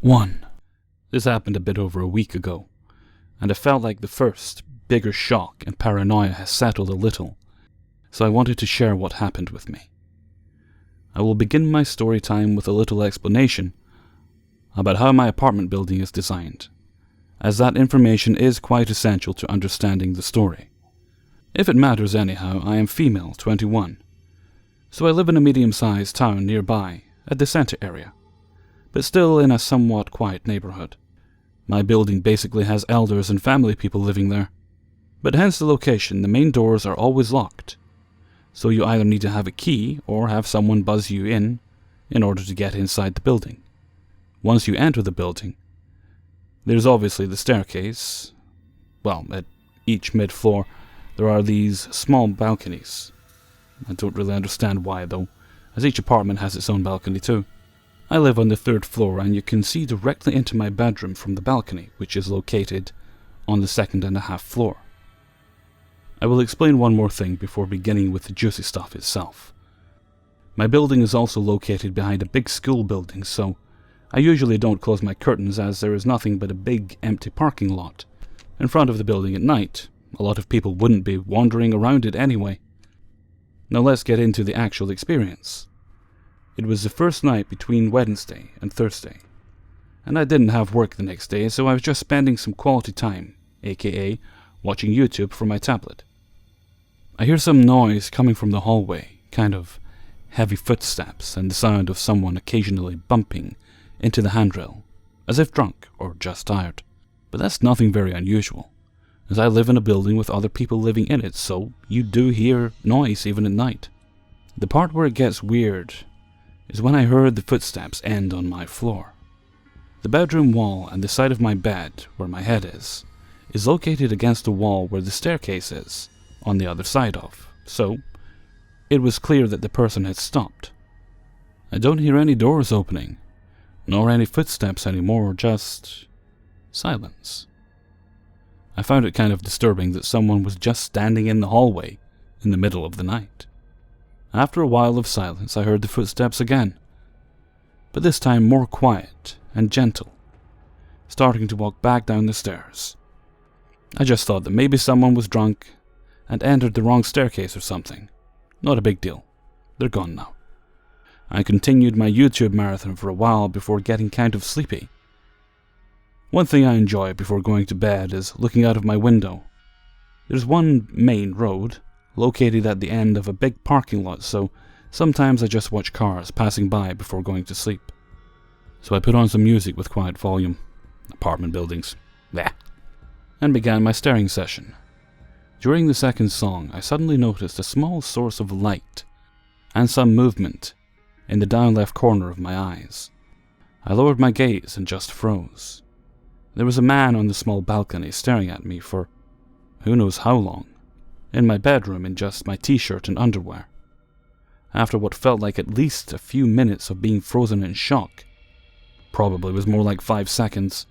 1. This happened a bit over a week ago, and I felt like the first, bigger shock and paranoia has settled a little, so I wanted to share what happened with me. I will begin my story time with a little explanation about how my apartment building is designed, as that information is quite essential to understanding the story. If it matters anyhow, I am female, 21, so I live in a medium-sized town nearby, a center area, but still in a somewhat quiet neighborhood. My building basically has elders and family people living there, but hence the location, the main doors are always locked, so you either need to have a key or have someone buzz you in order to get inside the building. Once you enter the building, there's obviously the staircase. Well, at each mid-floor, there are these small balconies. I don't really understand why though, as each apartment has its own balcony too. I live on the 3rd floor and you can see directly into my bedroom from the balcony, which is located on the 2.5 floor. I will explain one more thing before beginning with the juicy stuff itself. My building is also located behind a big school building, so I usually don't close my curtains as there is nothing but a big empty parking lot in front of the building at night. A lot of people wouldn't be wandering around it anyway. Now let's get into the actual experience. It was the first night between Wednesday and Thursday, and I didn't have work the next day, so I was just spending some quality time, aka watching YouTube from my tablet. I hear some noise coming from the hallway, kind of heavy footsteps and the sound of someone occasionally bumping into the handrail, as if drunk or just tired. But that's nothing very unusual, as I live in a building with other people living in it, so you do hear noise even at night. The part where it gets weird is when I heard the footsteps end on my floor. The bedroom wall and the side of my bed, where my head is located against the wall where the staircase is, on the other side of, so it was clear that the person had stopped. I don't hear any doors opening, nor any footsteps anymore, just silence. I found it kind of disturbing that someone was just standing in the hallway in the middle of the night. After a while of silence, I heard the footsteps again, but this time more quiet and gentle, starting to walk back down the stairs. I just thought that maybe someone was drunk and entered the wrong staircase or something. Not a big deal. They're gone now. I continued my YouTube marathon for a while before getting kind of sleepy. One thing I enjoy before going to bed is looking out of my window. There's one main road located at the end of a big parking lot, so sometimes I just watch cars passing by before going to sleep. So I put on some music with quiet volume, apartment buildings, bleh, and began my staring session. During the second song, I suddenly noticed a small source of light and some movement in the down left corner of my eyes. I lowered my gaze and just froze. There was a man on the small balcony staring at me for who knows how long, in my bedroom in just my t-shirt and underwear. After what felt like at least a few minutes of being frozen in shock, probably was more like 5 seconds,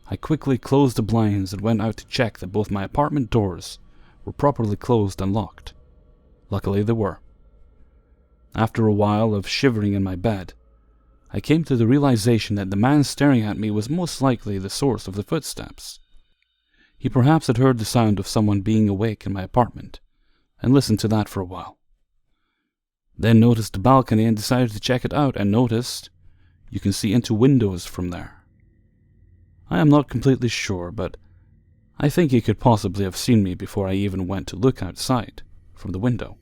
I quickly closed the blinds and went out to check that both my apartment doors were properly closed and locked. Luckily they were. After a while of shivering in my bed, I came to the realization that the man staring at me was most likely the source of the footsteps. He perhaps had heard the sound of someone being awake in my apartment, and listened to that for a while. Then noticed the balcony and decided to check it out, and noticed you can see into windows from there. I am not completely sure, but I think he could possibly have seen me before I even went to look outside from the window,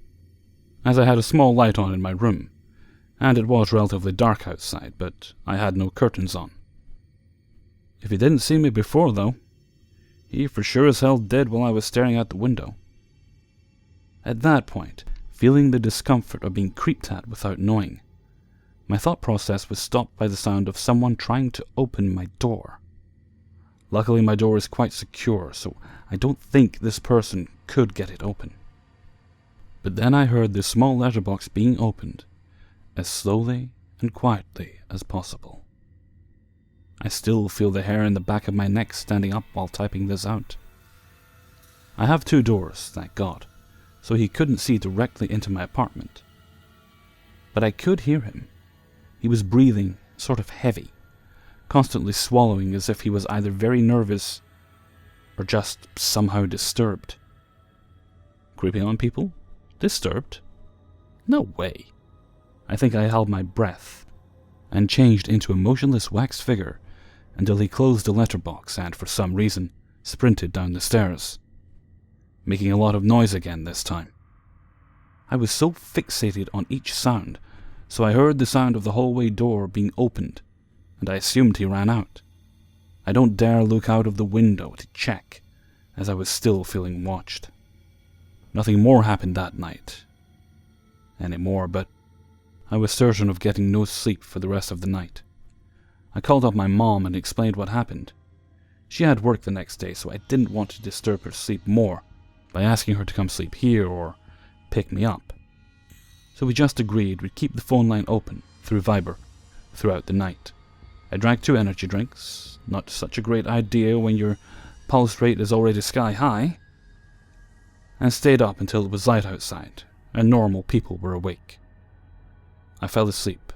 as I had a small light on in my room, and it was relatively dark outside, but I had no curtains on. If he didn't see me before, though, he for sure as hell did while I was staring out the window. At that point, feeling the discomfort of being creeped at without knowing, my thought process was stopped by the sound of someone trying to open my door. Luckily, my door is quite secure, so I don't think this person could get it open. But then I heard the small letterbox being opened, as slowly and quietly as possible. I still feel the hair in the back of my neck standing up while typing this out. I have 2 doors, thank God, so he couldn't see directly into my apartment. But I could hear him. He was breathing sort of heavy, constantly swallowing as if he was either very nervous or just somehow disturbed. Creeping on people? Disturbed? No way. I think I held my breath and changed into a motionless wax figure until he closed the letterbox and, for some reason, sprinted down the stairs, making a lot of noise again this time. I was so fixated on each sound, so I heard the sound of the hallway door being opened, and I assumed he ran out. I don't dare look out of the window to check, as I was still feeling watched. Nothing more happened that night anymore, but I was certain of getting no sleep for the rest of the night. I called up my mom and explained what happened. She had work the next day, so I didn't want to disturb her sleep more by asking her to come sleep here or pick me up. So we just agreed we'd keep the phone line open through Viber throughout the night. I drank 2 energy drinks, not such a great idea when your pulse rate is already sky high, and stayed up until it was light outside and normal people were awake. I fell asleep,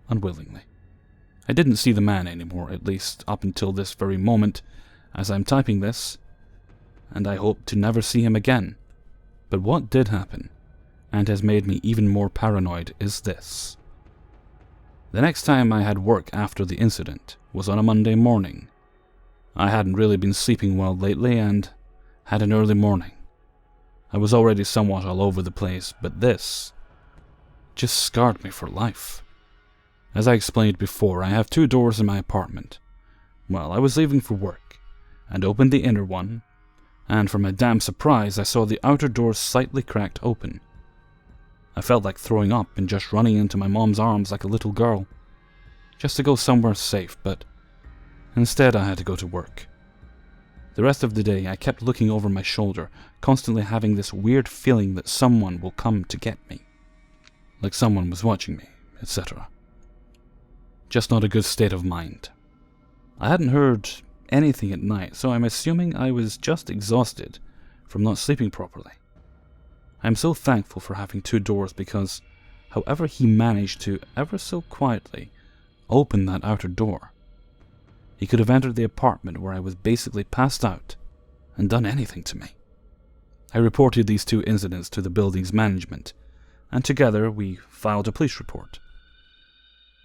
unwillingly. I didn't see the man anymore, at least up until this very moment as I'm typing this, and I hope to never see him again. But what did happen, and has made me even more paranoid, is this. The next time I had work after the incident was on a Monday morning. I hadn't really been sleeping well lately and had an early morning. I was already somewhat all over the place, but this just scarred me for life. As I explained before, I have 2 doors in my apartment. Well, I was leaving for work, and opened the inner one, and for my damn surprise, I saw the outer door slightly cracked open. I felt like throwing up and just running into my mom's arms like a little girl, just to go somewhere safe, but instead I had to go to work. The rest of the day, I kept looking over my shoulder, constantly having this weird feeling that someone will come to get me. Like someone was watching me, etc. Just not a good state of mind. I hadn't heard anything at night, so I'm assuming I was just exhausted from not sleeping properly. I'm so thankful for having 2 doors because, however he managed to, ever so quietly, open that outer door, he could have entered the apartment where I was basically passed out and done anything to me. I reported these 2 incidents to the building's management, and together we filed a police report.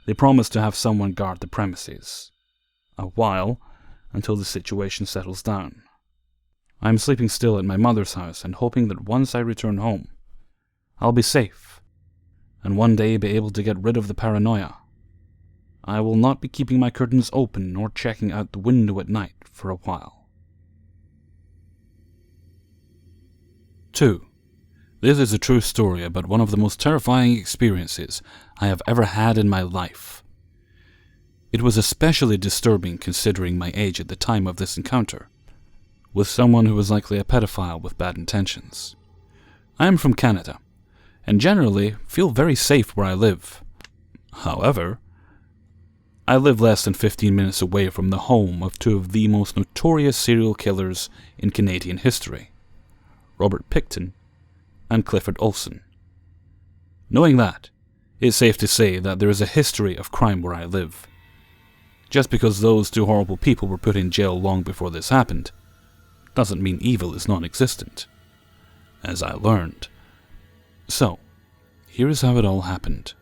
They promised to have someone guard the premises a while until the situation settles down. I am sleeping still at my mother's house and hoping that once I return home, I'll be safe and one day be able to get rid of the paranoia. I will not be keeping my curtains open nor checking out the window at night for a while. 2. This is a true story about one of the most terrifying experiences I have ever had in my life. It was especially disturbing considering my age at the time of this encounter, with someone who was likely a pedophile with bad intentions. I am from Canada, and generally feel very safe where I live. However, I live less than 15 minutes away from the home of 2 of the most notorious serial killers in Canadian history, Robert Pickton and Clifford Olson. Knowing that, it's safe to say that there is a history of crime where I live. Just because those 2 horrible people were put in jail long before this happened, doesn't mean evil is non-existent, as I learned. So, here is how it all happened.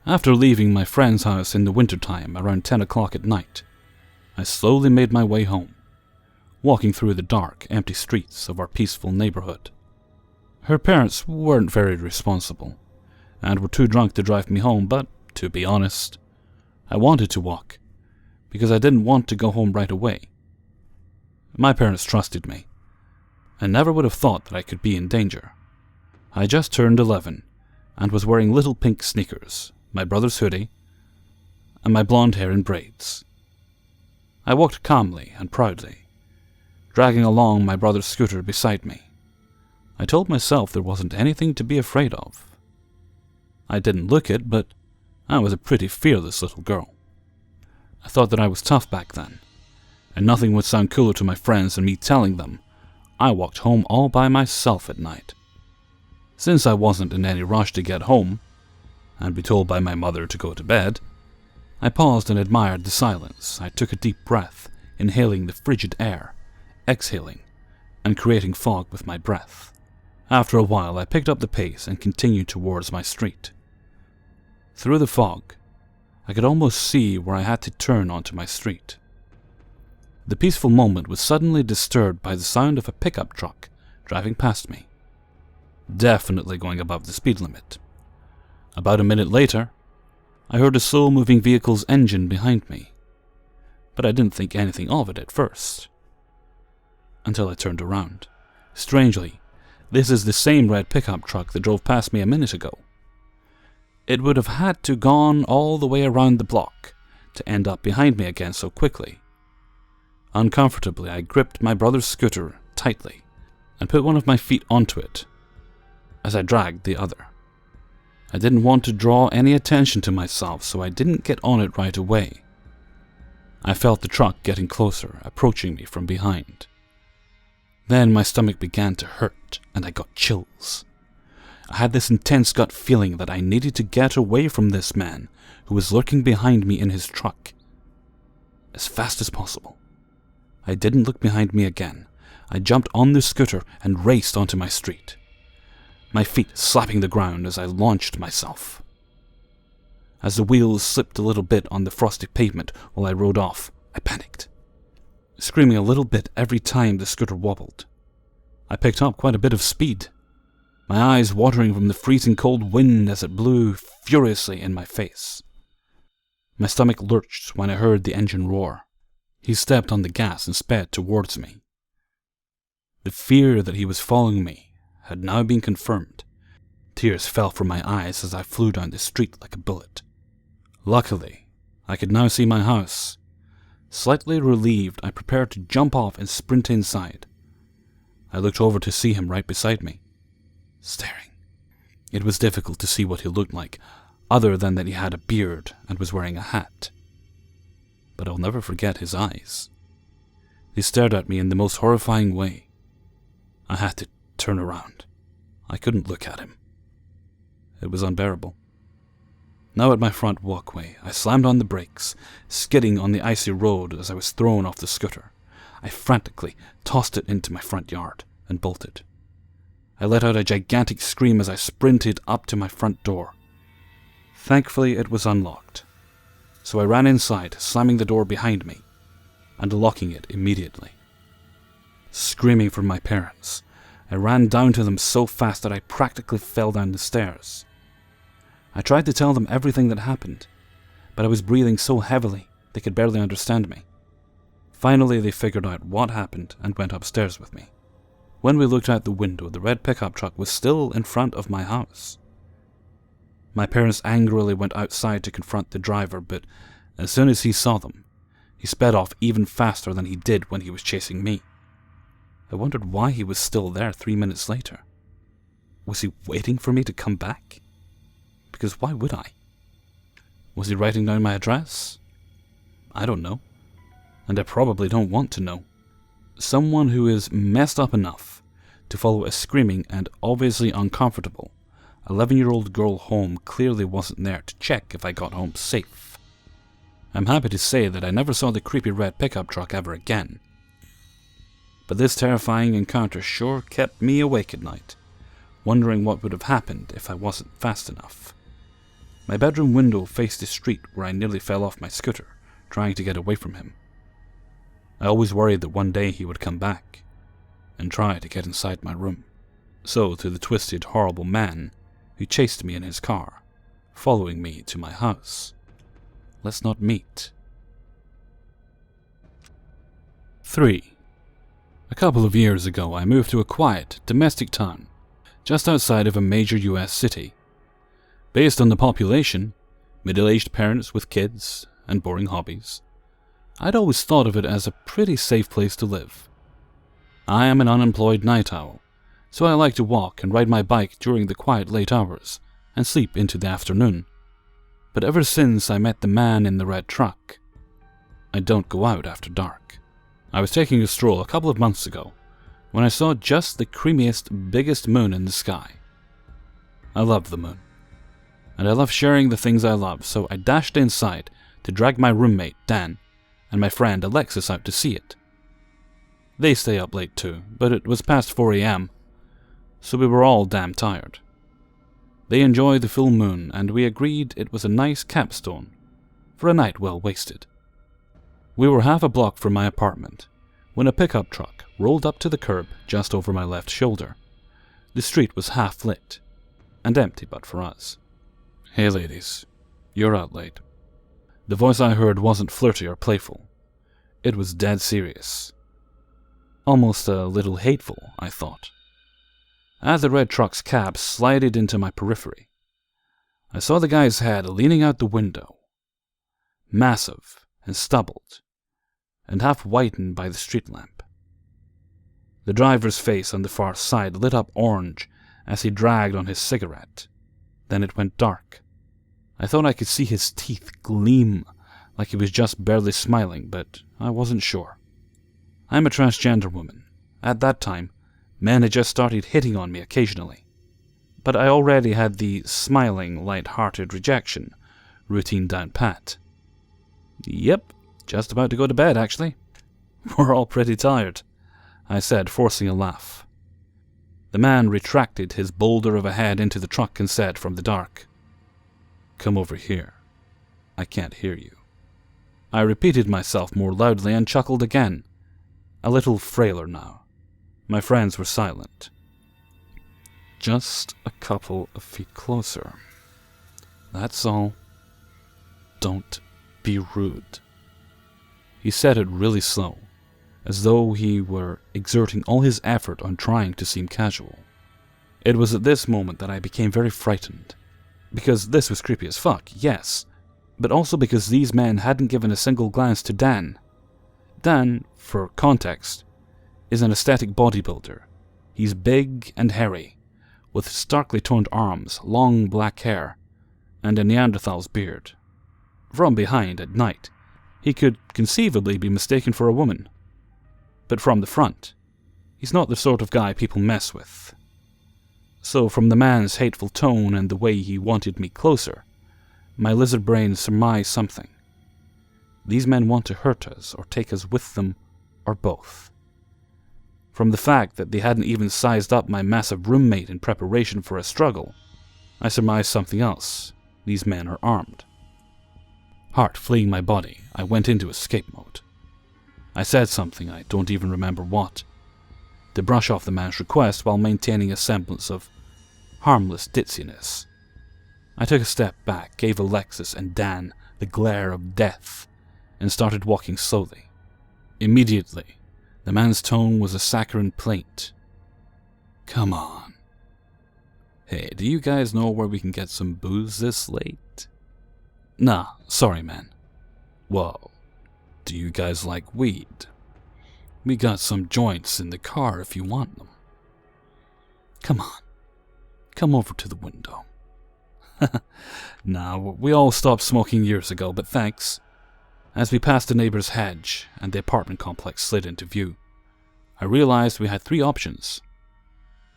After leaving my friend's house in the wintertime around 10 o'clock at night, I slowly made my way home, walking through the dark, empty streets of our peaceful neighborhood. Her parents weren't very responsible, and were too drunk to drive me home, but, to be honest, I wanted to walk, because I didn't want to go home right away. My parents trusted me, and never would have thought that I could be in danger. I just turned 11, and was wearing little pink sneakers, my brother's hoodie, and my blonde hair in braids. I walked calmly and proudly, dragging along my brother's scooter beside me. I told myself there wasn't anything to be afraid of. I didn't look it, but I was a pretty fearless little girl. I thought that I was tough back then, and nothing would sound cooler to my friends than me telling them I walked home all by myself at night. Since I wasn't in any rush to get home, and be told by my mother to go to bed, I paused and admired the silence. I took a deep breath, inhaling the frigid air, exhaling, and creating fog with my breath. After a while, I picked up the pace and continued towards my street. Through the fog, I could almost see where I had to turn onto my street. The peaceful moment was suddenly disturbed by the sound of a pickup truck driving past me, definitely going above the speed limit. About a minute later, I heard a slow-moving vehicle's engine behind me, but I didn't think anything of it at first, until I turned around. Strangely, this is the same red pickup truck that drove past me a minute ago. It would have had to gone all the way around the block to end up behind me again so quickly. Uncomfortably, I gripped my brother's scooter tightly and put one of my feet onto it as I dragged the other. I didn't want to draw any attention to myself, so I didn't get on it right away. I felt the truck getting closer, approaching me from behind. Then my stomach began to hurt, and I got chills. I had this intense gut feeling that I needed to get away from this man who was lurking behind me in his truck as fast as possible. I didn't look behind me again. I jumped on the scooter and raced onto my street, my feet slapping the ground as I launched myself. As the wheels slipped a little bit on the frosty pavement while I rode off, I panicked, screaming a little bit every time the scooter wobbled. I picked up quite a bit of speed, my eyes watering from the freezing cold wind as it blew furiously in my face. My stomach lurched when I heard the engine roar. He stepped on the gas and sped towards me. The fear that he was following me had now been confirmed. Tears fell from my eyes as I flew down the street like a bullet. Luckily, I could now see my house. Slightly relieved, I prepared to jump off and sprint inside. I looked over to see him right beside me, staring. It was difficult to see what he looked like, other than that he had a beard and was wearing a hat. But I'll never forget his eyes. They stared at me in the most horrifying way. I had to turn around. I couldn't look at him. It was unbearable. Now at my front walkway, I slammed on the brakes, skidding on the icy road as I was thrown off the scooter. I frantically tossed it into my front yard and bolted. I let out a gigantic scream as I sprinted up to my front door. Thankfully, it was unlocked, so I ran inside, slamming the door behind me and locking it immediately. Screaming for my parents, I ran down to them so fast that I practically fell down the stairs. I tried to tell them everything that happened, but I was breathing so heavily they could barely understand me. Finally, they figured out what happened and went upstairs with me. When we looked out the window, the red pickup truck was still in front of my house. My parents angrily went outside to confront the driver, but as soon as he saw them, he sped off even faster than he did when he was chasing me. I wondered why he was still there 3 minutes later. Was he waiting for me to come back? Because why would I? Was he writing down my address? I don't know. And I probably don't want to know. Someone who is messed up enough to follow a screaming and obviously uncomfortable 11-year-old girl home clearly wasn't there to check if I got home safe. I'm happy to say that I never saw the creepy red pickup truck ever again. But this terrifying encounter sure kept me awake at night, wondering what would have happened if I wasn't fast enough. My bedroom window faced the street where I nearly fell off my scooter, trying to get away from him. I always worried that one day he would come back and try to get inside my room. So to the twisted, horrible man who chased me in his car, following me to my house, let's not meet. 3. A couple of years ago, I moved to a quiet, domestic town just outside of a major US city. Based on the population, middle-aged parents with kids, and boring hobbies, I'd always thought of it as a pretty safe place to live. I am an unemployed night owl, so I like to walk and ride my bike during the quiet late hours and sleep into the afternoon. But ever since I met the man in the red truck, I don't go out after dark. I was taking a stroll a couple of months ago when I saw just the creamiest, biggest moon in the sky. I love the moon, and I love sharing the things I love, so I dashed inside to drag my roommate, Dan, and my friend Alexis out to see it. They stay up late too, but it was past 4 a.m., so we were all damn tired. They enjoyed the full moon, and we agreed it was a nice capstone for a night well wasted. We were half a block from my apartment when a pickup truck rolled up to the curb just over my left shoulder. The street was half lit and empty but for us. "Hey ladies, you're out late." The voice I heard wasn't flirty or playful. It was dead serious. Almost a little hateful, I thought. As the red truck's cab slided into my periphery, I saw the guy's head leaning out the window, massive and stubbled, and half whitened by the street lamp. The driver's face on the far side lit up orange as he dragged on his cigarette. Then it went dark. I thought I could see his teeth gleam like he was just barely smiling, but I wasn't sure. I'm a transgender woman. At that time, men had just started hitting on me occasionally. But I already had the smiling, light-hearted rejection routine down pat. "Yep, just about to go to bed, actually. We're all pretty tired," I said, forcing a laugh. The man retracted his boulder of a head into the truck and said from the dark, "Come over here. I can't hear you." I repeated myself more loudly and chuckled again, a little frailer now. My friends were silent. "Just a couple of feet closer. That's all. Don't be rude." He said it really slow, as though he were exerting all his effort on trying to seem casual. It was at this moment that I became very frightened. Because this was creepy as fuck, yes, but also because these men hadn't given a single glance to Dan. Dan, for context, is an aesthetic bodybuilder. He's big and hairy, with starkly toned arms, long black hair, and a Neanderthal's beard. From behind, at night, he could conceivably be mistaken for a woman. But from the front, he's not the sort of guy people mess with. So from the man's hateful tone and the way he wanted me closer, my lizard brain surmised something. These men want to hurt us or take us with them, or both. From the fact that they hadn't even sized up my massive roommate in preparation for a struggle, I surmised something else. These men are armed. Heart fleeing my body, I went into escape mode. I said something, I don't even remember what, to brush off the man's request while maintaining a semblance of harmless ditziness. I took a step back, gave Alexis and Dan the glare of death, and started walking slowly. Immediately, the man's tone was a saccharine plaint. "Come on. Hey, do you guys know where we can get some booze this late?" "Nah, sorry man." "Well, do you guys like weed? We got some joints in the car if you want them." "Come on. Come over to the window." "Nah, we all stopped smoking years ago, but thanks." As we passed the neighbor's hedge and the apartment complex slid into view, I realized we had 3 options.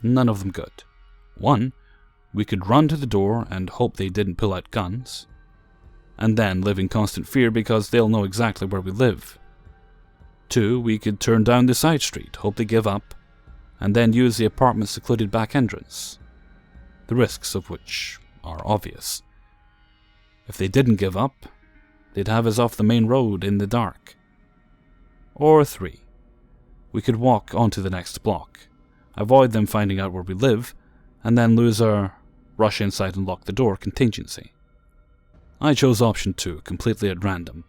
None of them good. 1, we could run to the door and hope they didn't pull out guns, and then live in constant fear because they'll know exactly where we live. 2, we could turn down the side street, hope they give up, and then use the apartment's secluded back entrance, the risks of which are obvious. If they didn't give up, they'd have us off the main road in the dark. Or 3, we could walk onto the next block, avoid them finding out where we live, and then lose our rush inside and lock the door contingency. I chose option 2, completely at random.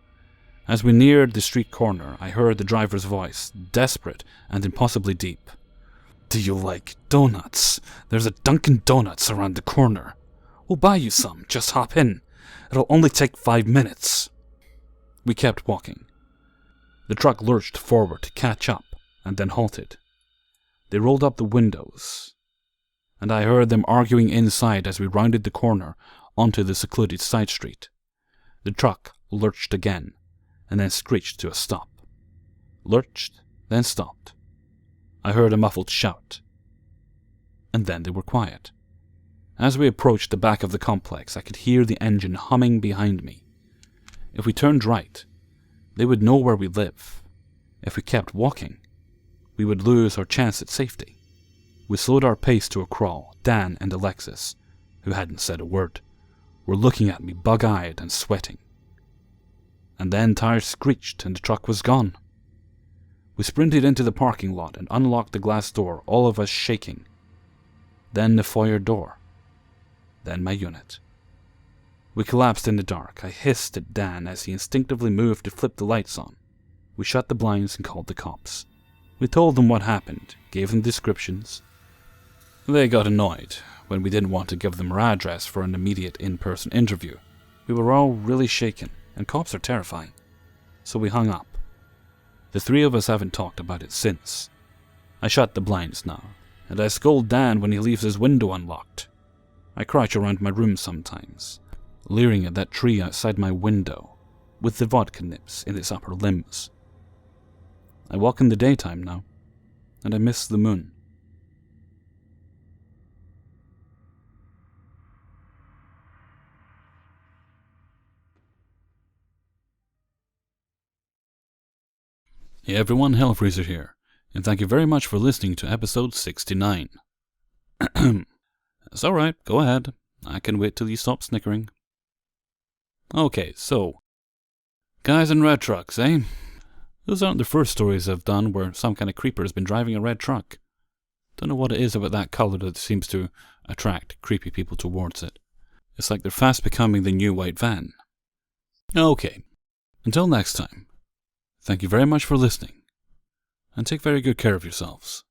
As we neared the street corner, I heard the driver's voice, desperate and impossibly deep. "Do you like donuts? There's a Dunkin' Donuts around the corner. We'll buy you some, just hop in. It'll only take 5 minutes. We kept walking. The truck lurched forward to catch up, and then halted. They rolled up the windows, and I heard them arguing inside as we rounded the corner onto the secluded side street. The truck lurched again, and then screeched to a stop. Lurched, then stopped. I heard a muffled shout, and then they were quiet. As we approached the back of the complex, I could hear the engine humming behind me. If we turned right, they would know where we live. If we kept walking, we would lose our chance at safety. We slowed our pace to a crawl. Dan and Alexis, who hadn't said a word, were looking at me bug-eyed and sweating. And then tires screeched and the truck was gone. We sprinted into the parking lot and unlocked the glass door, all of us shaking. Then the foyer door. Then my unit. We collapsed in the dark. I hissed at Dan as he instinctively moved to flip the lights on. We shut the blinds and called the cops. We told them what happened, gave them descriptions. They got annoyed when we didn't want to give them our address for an immediate in-person interview. We were all really shaken, and cops are terrifying. So we hung up. The three of us haven't talked about it since. I shut the blinds now, and I scold Dan when he leaves his window unlocked. I crouch around my room sometimes, leering at that tree outside my window, with the vodka nips in its upper limbs. I walk in the daytime now, and I miss the moon. Hey everyone, Hellfreezer here, and thank you very much for listening to episode 69. It's alright, go ahead. I can wait till you stop snickering. Okay, so, guys in red trucks, eh? Those aren't the first stories I've done where some kind of creeper has been driving a red truck. Don't know what it is about that colour that seems to attract creepy people towards it. It's like they're fast becoming the new white van. Okay, until next time. Thank you very much for listening, and take very good care of yourselves.